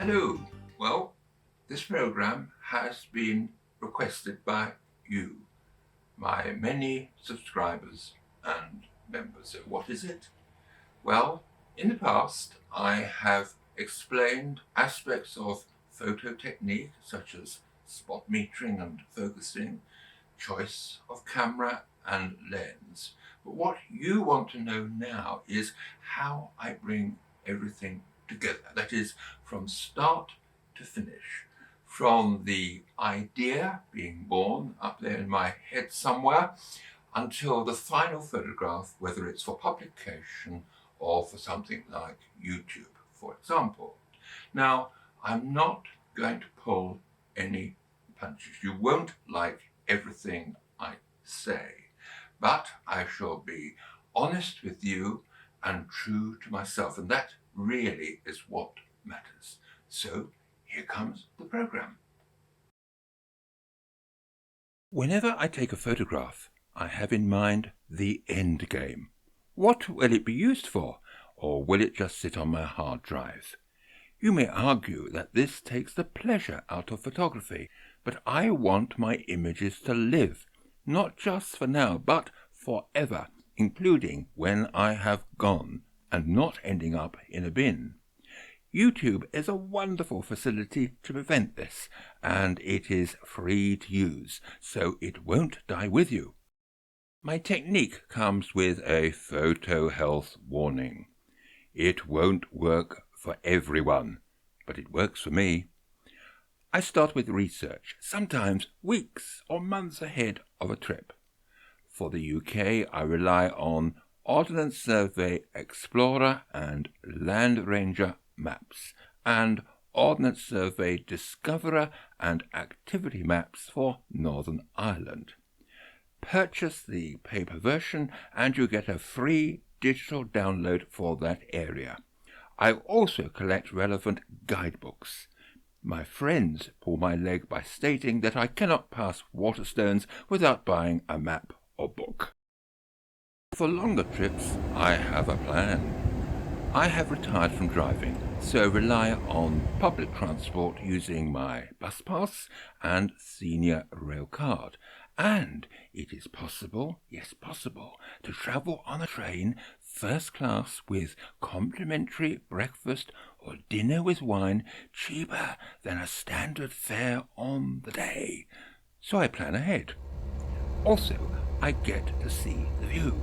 Hello. Well, this program has been requested by you, my many subscribers and members. So what is it? Well, in the past, I have explained aspects of photo technique such as spot metering and focusing, choice of camera and lens. But what you want to know now is how I bring everything together. That is, from start to finish. From the idea being born up there in my head somewhere until the final photograph, whether it's for publication or for something like YouTube, for example. Now, I'm not going to pull any punches. You won't like everything I say, but I shall be honest with you and true to myself, and that really is what matters. So here comes the program. Whenever I take a photograph, I have in mind the end game. What will it be used for, or will it just sit on my hard drive? You may argue that this takes the pleasure out of photography, but I want my images to live, not just for now, but forever, including when I have gone and not ending up in a bin. YouTube is a wonderful facility to prevent this, and it is free to use, so it won't die with you. My technique comes with a photo health warning. It won't work for everyone, but it works for me. I start with research, sometimes weeks or months ahead of a trip. For the UK, I rely on Ordnance Survey Explorer and Land Ranger maps, and Ordnance Survey Discoverer and Activity maps for Northern Ireland. Purchase the paper version and you get a free digital download for that area. I also collect relevant guidebooks. My friends pull my leg by stating that I cannot pass Waterstones without buying a map or book. For longer trips, I have a plan. I have retired from driving, so rely on public transport using my bus pass and senior rail card. And it is possible, yes possible, to travel on a train first class with complimentary breakfast or dinner with wine cheaper than a standard fare on the day. So I plan ahead. Also, I get to see the view,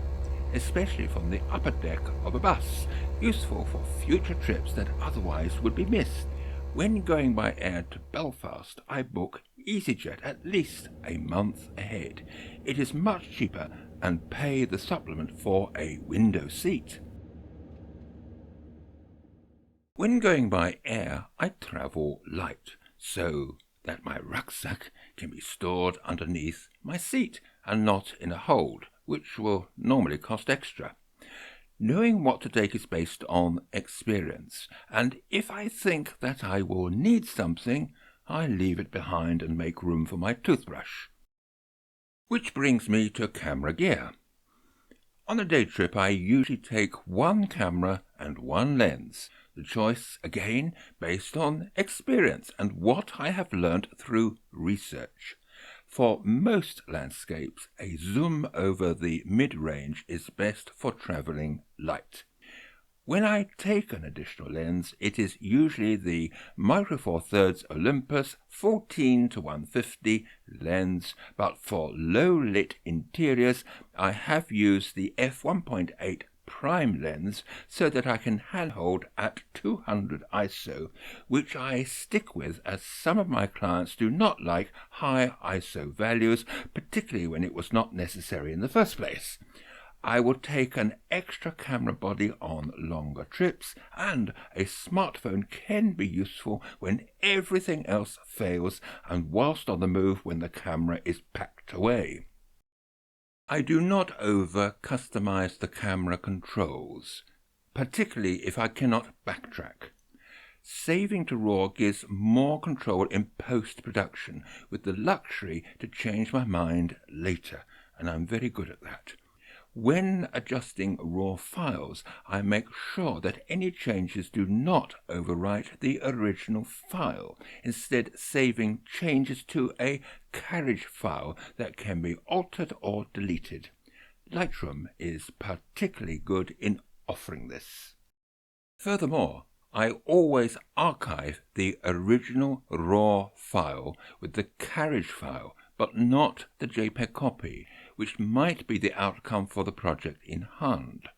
especially from the upper deck of a bus, useful for future trips that otherwise would be missed. When going by air to Belfast, I book EasyJet at least a month ahead. It is much cheaper and pay the supplement for a window seat. When going by air, I travel light, so that my rucksack can be stored underneath my seat and not in a hold, which will normally cost extra. Knowing what to take is based on experience, and if I think that I will need something, I leave it behind and make room for my toothbrush. Which brings me to camera gear. On a day trip, I usually take one camera and one lens, the choice again based on experience and what I have learnt through research. For most landscapes, a zoom over the mid-range is best for travelling light. When I take an additional lens, it is usually the Micro Four Thirds Olympus 14-150 lens, but for low-lit interiors, I have used the f1.8 prime lens so that I can handhold at 200 ISO, which I stick with as some of my clients do not like high ISO values, particularly when it was not necessary in the first place. I will take an extra camera body on longer trips, and a smartphone can be useful when everything else fails and whilst on the move when the camera is packed away. I do not over-customize the camera controls, particularly if I cannot backtrack. Saving to RAW gives more control in post-production, with the luxury to change my mind later, and I'm very good at that. When adjusting raw files, I make sure that any changes do not overwrite the original file, instead saving changes to a carriage file that can be altered or deleted. Lightroom is particularly good in offering this. Furthermore, I always archive the original raw file with the carriage file, but not the JPEG copy, which might be the outcome for the project in hand.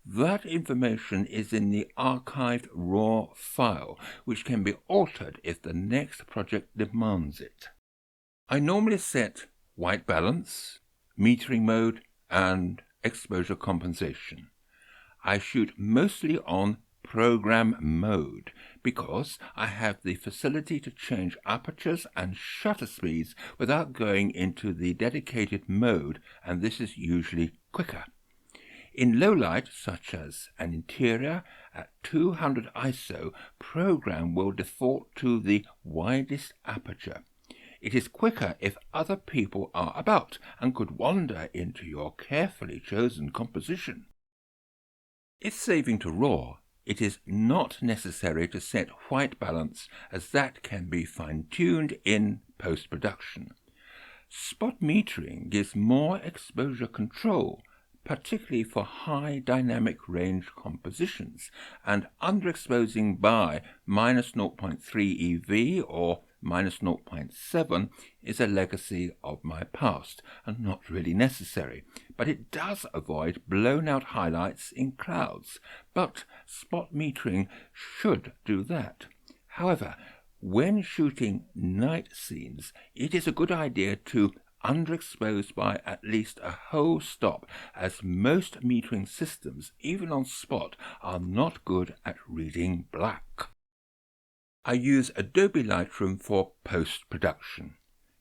That information is in the archived raw file, which can be altered if the next project demands it. I normally set white balance, metering mode, and exposure compensation. I shoot mostly on program mode because I have the facility to change apertures and shutter speeds without going into the dedicated mode, and this is usually quicker. In low light, such as an interior at 200 ISO, program will default to the widest aperture. It is quicker if other people are about and could wander into your carefully chosen composition. If saving to RAW, it is not necessary to set white balance, as that can be fine-tuned in post-production. Spot metering gives more exposure control, particularly for high dynamic range compositions, and underexposing by -0.3 EV or -0.7 is a legacy of my past and not really necessary, but it does avoid blown out highlights in clouds, but spot metering should do that. However, when shooting night scenes, it is a good idea to underexpose by at least a whole stop, as most metering systems, even on spot, are not good at reading black. I use Adobe Lightroom for post-production.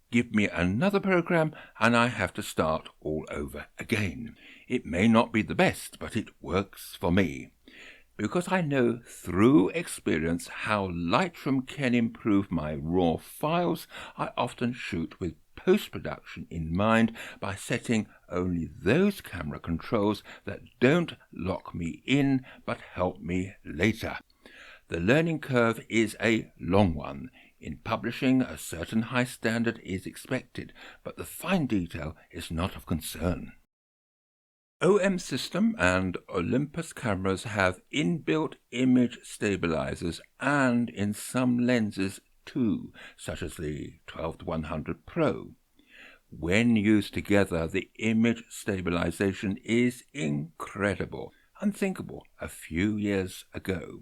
Give me another program and I have to start all over again. It may not be the best, but it works for me. Because I know through experience how Lightroom can improve my raw files, I often shoot with post-production in mind by setting only those camera controls that don't lock me in but help me later. The learning curve is a long one. In publishing, a certain high standard is expected, but the fine detail is not of concern. OM System and Olympus cameras have inbuilt image stabilizers, and in some lenses too, such as the 12-100 Pro. When used together, the image stabilization is incredible, unthinkable a few years ago.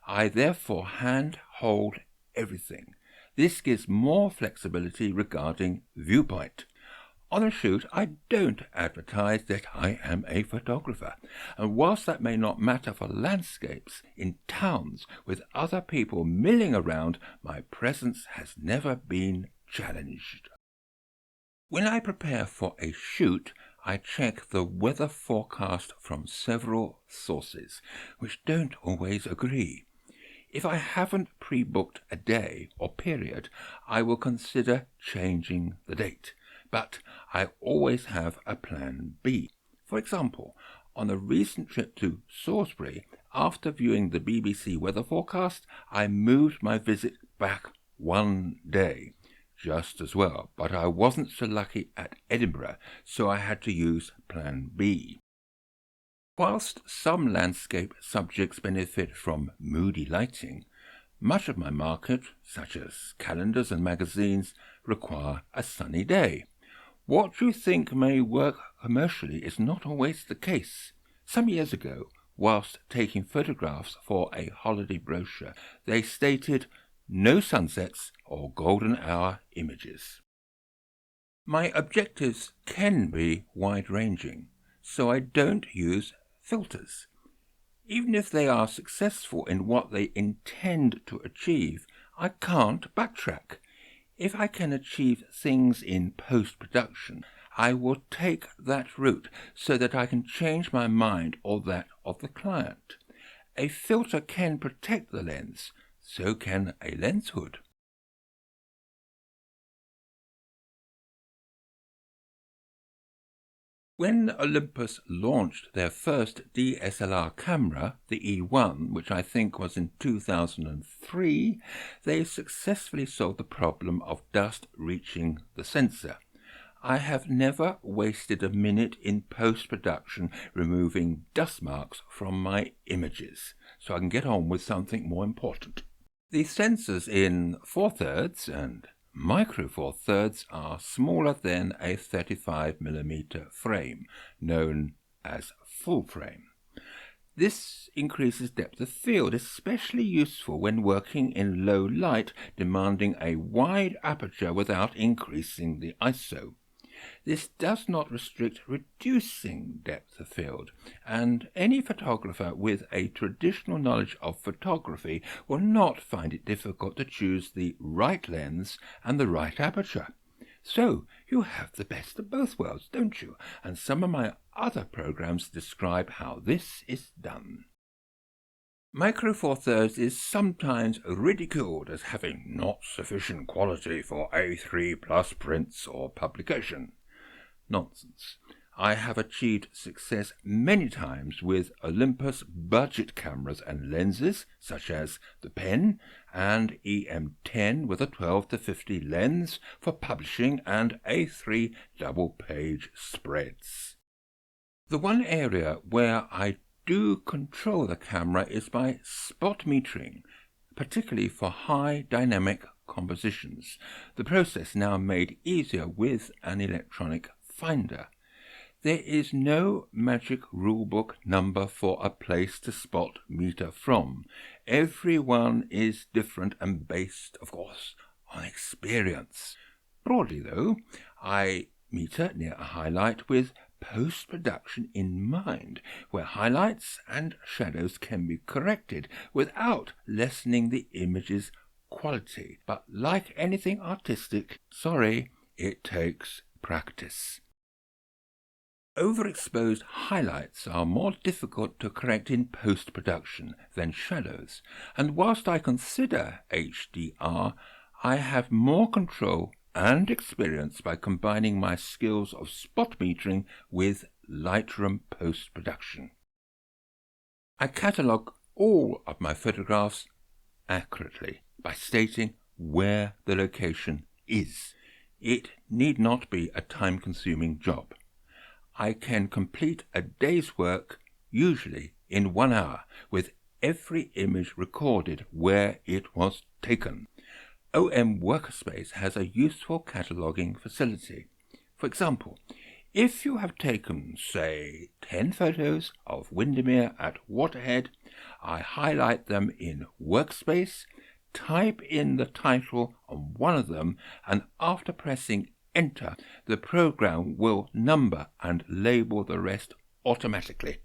I therefore hand-hold everything. This gives more flexibility regarding viewpoint. On a shoot, I don't advertise that I am a photographer, and whilst that may not matter for landscapes, in towns with other people milling around, my presence has never been challenged. When I prepare for a shoot, I check the weather forecast from several sources, which don't always agree. If I haven't pre-booked a day or period, I will consider changing the date, but I always have a plan B. For example, on a recent trip to Salisbury, after viewing the BBC weather forecast, I moved my visit back one day. Just as well, but I wasn't so lucky at Edinburgh, so I had to use plan B. Whilst some landscape subjects benefit from moody lighting, much of my market, such as calendars and magazines, require a sunny day. What you think may work commercially is not always the case. Some years ago, whilst taking photographs for a holiday brochure, they stated no sunsets or golden hour images. My objectives can be wide-ranging, so I don't use filters. Even if they are successful in what they intend to achieve, I can't backtrack. If I can achieve things in post-production, I will take that route so that I can change my mind or that of the client. A filter can protect the lens, so can a lens hood. When Olympus launched their first DSLR camera, the E1, which I think was in 2003, they successfully solved the problem of dust reaching the sensor. I have never wasted a minute in post-production removing dust marks from my images, so I can get on with something more important. The sensors in 4/3 and Micro Four Thirds are smaller than a 35mm frame, known as full frame. This increases depth of field, especially useful when working in low light, demanding a wide aperture without increasing the ISO. This does not restrict reducing depth of field, and any photographer with a traditional knowledge of photography will not find it difficult to choose the right lens and the right aperture. So you have the best of both worlds, don't you? And some of my other programs describe how this is done. Micro Four Thirds is sometimes ridiculed as having not sufficient quality for A3+ prints or publication. Nonsense. I have achieved success many times with Olympus budget cameras and lenses, such as the Pen and EM10 with a 12-50 lens for publishing and A3 double-page spreads. The one area where I do control the camera is by spot metering, particularly for high dynamic compositions. The process now made easier with an electronic finder. There is no magic rulebook number for a place to spot meter from. Every one is different and based, of course, on experience. Broadly, though, I meter near a highlight with post-production in mind, where highlights and shadows can be corrected without lessening the image's quality. But like anything artistic, it takes practice. Overexposed highlights are more difficult to correct in post-production than shadows, and whilst I consider HDR, I have more control and experience by combining my skills of spot metering with Lightroom post-production. I catalogue all of my photographs accurately by stating where the location is. It need not be a time-consuming job. I can complete a day's work, usually in 1 hour, with every image recorded where it was taken. OM Workspace has a useful cataloguing facility. For example, if you have taken, say, 10 photos of Windermere at Waterhead, I highlight them in Workspace, type in the title on one of them, and after pressing Enter, the program will number and label the rest automatically.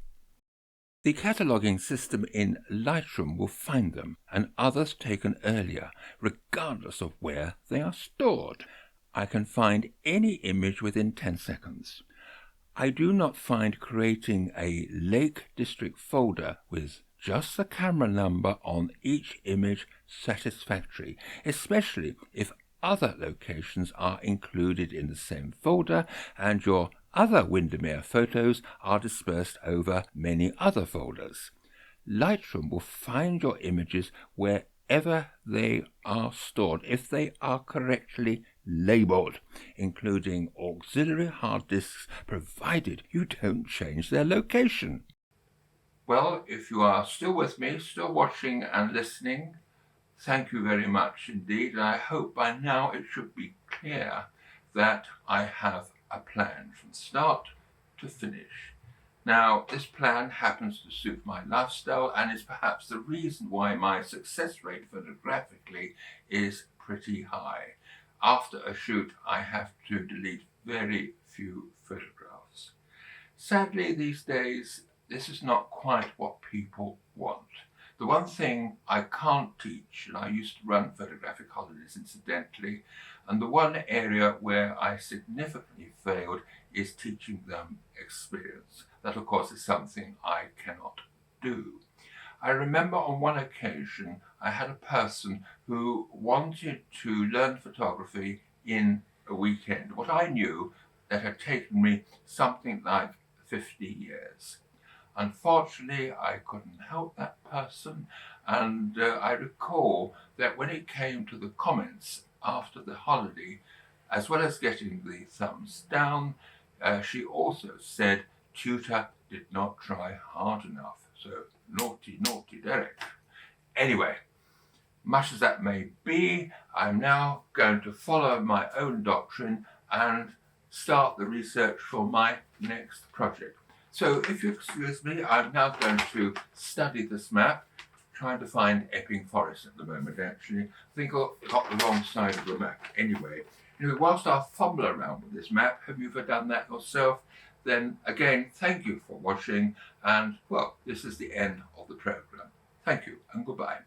The cataloguing system in Lightroom will find them and others taken earlier, regardless of where they are stored. I can find any image within 10 seconds. I do not find creating a Lake District folder with just the camera number on each image satisfactory, especially if other locations are included in the same folder and your other Windermere photos are dispersed over many other folders. Lightroom will find your images wherever they are stored if they are correctly labelled, including auxiliary hard disks, provided you don't change their location. Well, if you are still with me, still watching and listening, thank you very much indeed, and I hope by now it should be clear that I have a plan from start to finish. Now, this plan happens to suit my lifestyle and is perhaps the reason why my success rate photographically is pretty high. After a shoot, I have to delete very few photographs. Sadly, these days, this is not quite what people want. The one thing I can't teach, and I used to run photographic holidays incidentally, and the one area where I significantly failed is teaching them experience. That, of course, is something I cannot do. I remember on one occasion I had a person who wanted to learn photography in a weekend. What I knew that had taken me something like 50 years. Unfortunately, I couldn't help that person, and I recall that when it came to the comments after the holiday, as well as getting the thumbs down, she also said tutor did not try hard enough. So naughty, naughty Derek. Anyway, much as that may be, I'm now going to follow my own doctrine and start the research for my next project. So if you excuse me, I'm now going to study this map, trying to find Epping Forest at the moment, actually. I think I've got the wrong side of the map anyway. Anyway, whilst I fumble around with this map, have you ever done that yourself? Then again, thank you for watching, and well, this is the end of the program. Thank you and goodbye.